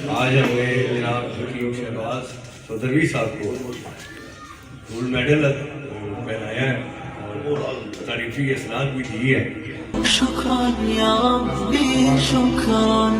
आज हमें जनाब हकीम शहबाज चौधरी साहब को गोल्ड मेडल पहनाया है और तारीफी इसनाद भी दी है। शुक्रान या रब्बी शुक्रान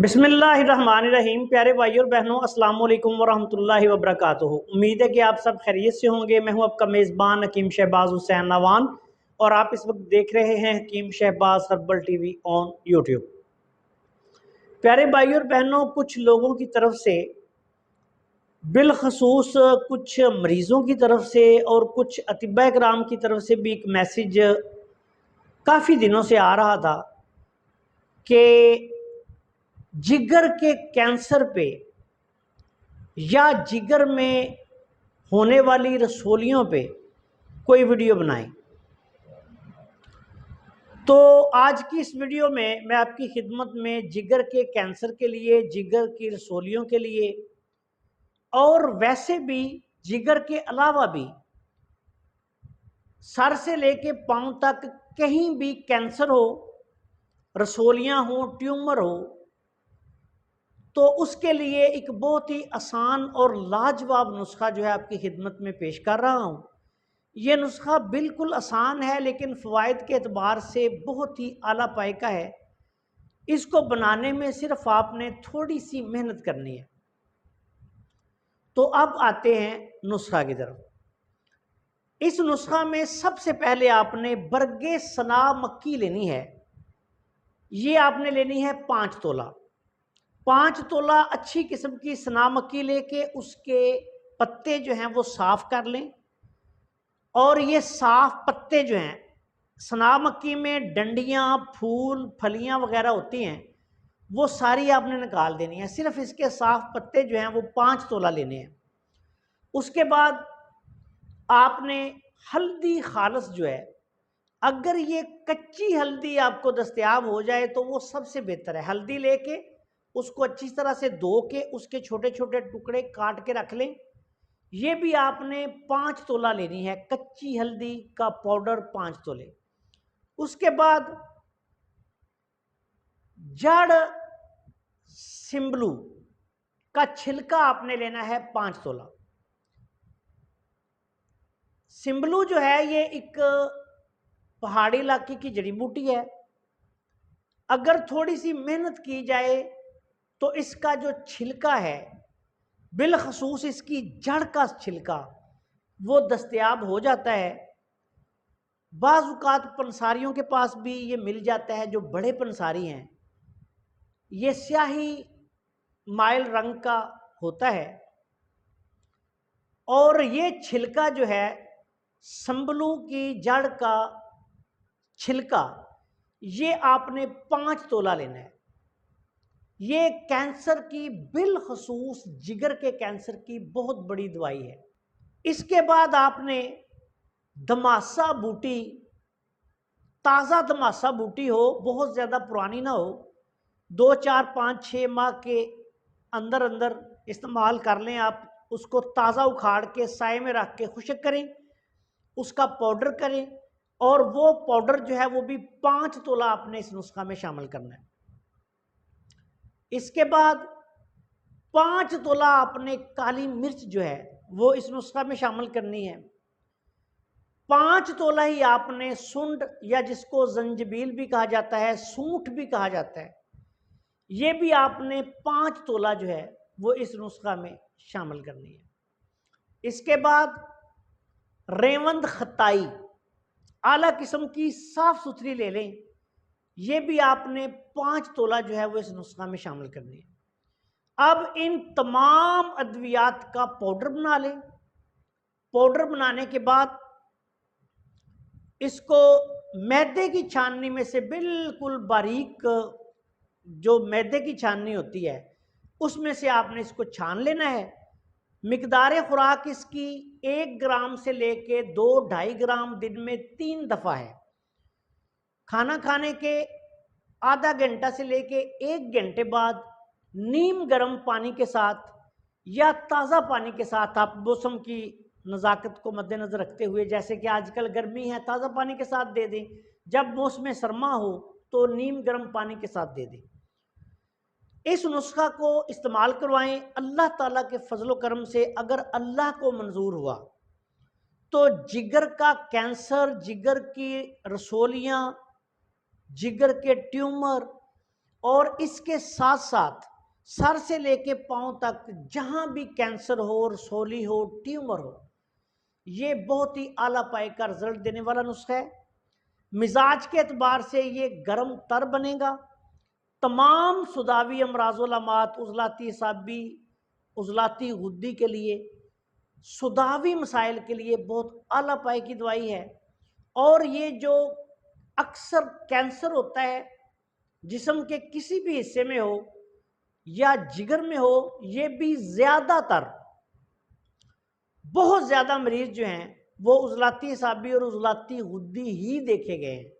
बिस्मिल्लाहिर्रहमानिर्रहीम। प्यारे भाइयों और बहनों, अस्सलाम वालेकुम वरहमतुल्लाहि वबरकातुहू। उम्मीद है कि आप सब खैरियत से होंगे। मैं हूं आपका मेज़बान हकीम शहबाज हुसैन नवान और आप इस वक्त देख रहे हैं Hakeem Shahbaz herbal TV on YouTube. प्यारे भाइयों और बहनों, कुछ लोगों की तरफ से, बिलखसूस कुछ मरीज़ों की तरफ से और कुछ अतिबा कराम की तरफ से भी एक मैसेज काफ़ी दिनों से आ रहा था कि जिगर के कैंसर पे या जिगर में होने वाली रसोलियों पे कोई वीडियो बनाएं। तो आज की इस वीडियो में मैं आपकी खिदमत में जिगर के कैंसर के लिए, जिगर की रसोलियों के लिए और वैसे भी जिगर के अलावा भी सर से लेके पांव तक कहीं भी कैंसर हो, रसोलियां हो, ट्यूमर हो, तो उसके लिए एक बहुत ही आसान और लाजवाब नुस्खा जो है आपकी खिदमत में पेश कर रहा हूँ। ये नुस्खा बिल्कुल आसान है लेकिन फ़वाइद के एतबार से बहुत ही आला पाए का है। इसको बनाने में सिर्फ आपने थोड़ी सी मेहनत करनी है। तो अब आते हैं नुस्खा की तरफ। इस नुस्खा में सबसे पहले आपने बरगे सना मक्की लेनी है। ये आपने लेनी है 5 तोला। 5 तोला अच्छी किस्म की सना मक्की लेके उसके पत्ते जो हैं वो साफ कर लें। और ये साफ पत्ते जो हैं, सना मक्की में डंडियाँ, फूल, फलियाँ वगैरह होती हैं, वो सारी आपने निकाल देनी है। सिर्फ इसके साफ पत्ते जो हैं वो 5 तोला लेने हैं। उसके बाद आपने हल्दी खालस जो है, अगर ये कच्ची हल्दी आपको दस्तयाब हो जाए तो वो सबसे बेहतर है। हल्दी लेके उसको अच्छी तरह से धो के उसके छोटे छोटे टुकड़े काट के रख लें। ये भी आपने 5 तोला लेनी है, कच्ची हल्दी का पाउडर 5 तोले। उसके बाद जड़ सिम्बलू का छिलका आपने लेना है 5 तोला। सिम्बलू जो है ये एक पहाड़ी इलाके की जड़ी बूटी है। अगर थोड़ी सी मेहनत की जाए तो इसका जो छिलका है, बिलखसूस इसकी जड़ का छिलका, वो दस्तयाब हो जाता है। बाज़ पंसारियों के पास भी ये मिल जाता है। जो बड़े पंसारी हैं, ये स्याही माइल रंग का होता है। और ये छिलका जो है, संबलू की जड़ का छिलका, ये आपने 5 तोला लेना है। ये कैंसर की, बिलखसूस जिगर के कैंसर की बहुत बड़ी दवाई है। इसके बाद आपने दमासा बूटी, ताज़ा दमासा बूटी हो, बहुत ज़्यादा पुरानी ना हो, 2, 4, 5, 6 माह के अंदर अंदर इस्तेमाल कर लें आप। उसको ताज़ा उखाड़ के साए में रख के खुश्क करें, उसका पाउडर करें और वो पाउडर जो है वो भी 5 तोला आपने इस नुस्खा में शामिल करना है। इसके बाद 5 तोला आपने काली मिर्च जो है वो इस नुस्खा में शामिल करनी है। 5 तोला ही आपने सुंड, या जिसको जंजबील भी कहा जाता है, सूंठ भी कहा जाता है, ये भी आपने 5 तोला जो है वो इस नुस्खा में शामिल करनी है। इसके बाद रेवंद खताई आला किस्म की साफ सुथरी ले लें। ये भी आपने 5 तोला जो है वो इस नुस्खा में शामिल करनी है। अब इन तमाम अद्वियात का पाउडर बना लें। पाउडर बनाने के बाद इसको मैदे की छाननी में से बिल्कुल बारीक, जो मैदे की छाननी होती है उसमें से आपने इसको छान लेना है। मिकदार खुराक इसकी 1 ग्राम से लेके 2-2.5 ग्राम दिन में 3 दफ़ा है। खाना खाने के आधा घंटा से लेके 1 घंटे बाद नीम गर्म पानी के साथ या ताज़ा पानी के साथ आप मौसम की नज़ाकत को मद्देनज़र रखते हुए, जैसे कि आजकल गर्मी है, ताज़ा पानी के साथ दे दें। जब मौसम सरमा हो तो नीम गर्म पानी के साथ दे दें। इस नुस्खा को इस्तेमाल करवाएं। अल्लाह ताला के फजलो करम से अगर अल्लाह को मंजूर हुआ तो जिगर का कैंसर, जिगर की रसोलियाँ, जिगर के ट्यूमर और इसके साथ साथ सर से लेके पांव तक जहां भी कैंसर हो, रसोली हो, ट्यूमर हो, ये बहुत ही आला पाए का रिजल्ट देने वाला नुस्खा है। मिजाज के एतबार से ये गर्म तर बनेगा। तमाम सुदावी अमराज़-उल-अमात, उज़लाती साबी, उज़लाती गुद्दी के लिए, सुदावी मसाइल के लिए बहुत आला पाए की दवाई है। और ये जो अक्सर कैंसर होता है जिस्म के किसी भी हिस्से में हो या जिगर में हो, ये भी ज़्यादातर बहुत ज़्यादा मरीज जो हैं वो उज़लाती साबी और उज़लाती गुद्दी ही देखे गए हैं।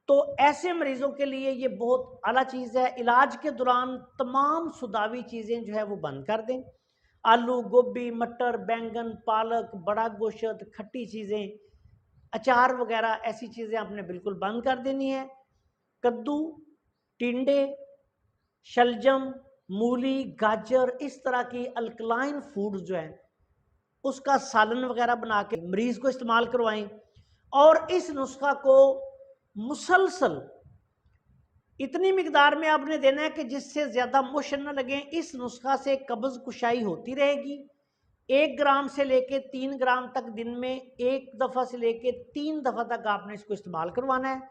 तो ऐसे मरीजों के लिए ये बहुत आला चीज़ है। इलाज के दौरान तमाम सुदावी चीज़ें जो है वो बंद कर दें। आलू, गोभी, मटर, बैंगन, पालक, बड़ा गोश्त, खट्टी चीज़ें, अचार वगैरह ऐसी चीज़ें आपने बिल्कुल बंद कर देनी है। कद्दू, टिंडे, शलजम, मूली, गाजर, इस तरह की अल्कलाइन फूड जो है उसका सालन वगैरह बना के मरीज को इस्तेमाल करवाएं। और इस नुस्खा को मुसलसल इतनी मिकदार में आपने देना है कि जिससे ज़्यादा मोशन न लगे। इस नुस्खा से कब्ज़ कुशाई होती रहेगी। 1 ग्राम से लेके 3 ग्राम तक दिन में 1 दफ़ा से लेके 3 दफ़ा तक आपने इसको इस्तेमाल करवाना है।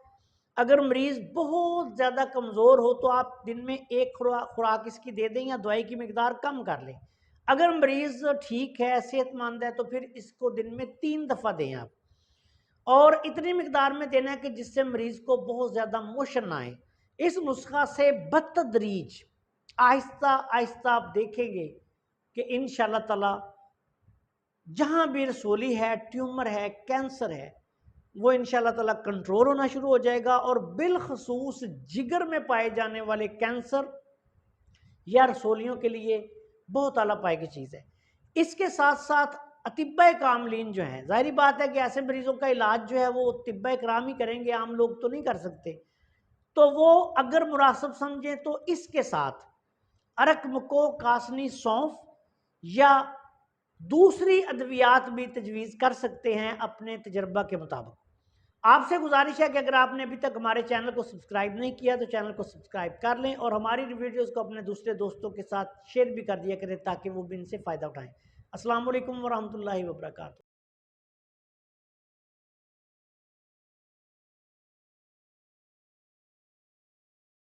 अगर मरीज़ बहुत ज़्यादा कमज़ोर हो तो आप दिन में 1 खुराक इसकी दे दें या दवाई की मिकदार कम कर लें। अगर मरीज़ ठीक है, सेहतमंद है, तो फिर इसको दिन में 3 दफ़ा दें आप। और इतनी मिकदार में देना है कि जिससे मरीज़ को बहुत ज़्यादा मोशन ना आए। इस नुस्खा से बतदरीज आहिस्ता आहिस्ता आप देखेंगे कि इंशाअल्लाह ताला जहाँ भी रसोली है, ट्यूमर है, कैंसर है, वो इंशाअल्लाह ताला कंट्रोल होना शुरू हो जाएगा। और बिलखसूस जिगर में पाए जाने वाले कैंसर या रसोलियों के लिए बहुत आला पाए की चीज़ है। इसके साथ साथ अतिब्बा कामलीन जो हैं, ज़ाहिर बात है कि ऐसे मरीज़ों का इलाज जो है वो तिब्बा कराम ही करेंगे, आम लोग तो नहीं कर सकते। तो वो अगर मुनासिब समझें तो इसके साथ अरक मको, कासनी, सौंफ या दूसरी अद्वियात भी तजवीज़ कर सकते हैं अपने तजर्बा के मुताबिक। आपसे गुजारिश है कि अगर आपने अभी तक हमारे चैनल को सब्सक्राइब नहीं किया तो चैनल को सब्सक्राइब कर लें और हमारी वीडियोस को अपने दूसरे दोस्तों के साथ शेयर भी कर दिया करें ताकि वो भी इनसे फ़ायदा उठाएं। अस्सलाम वालेकुम वरहमतुल्लाहि वबरकातुहू।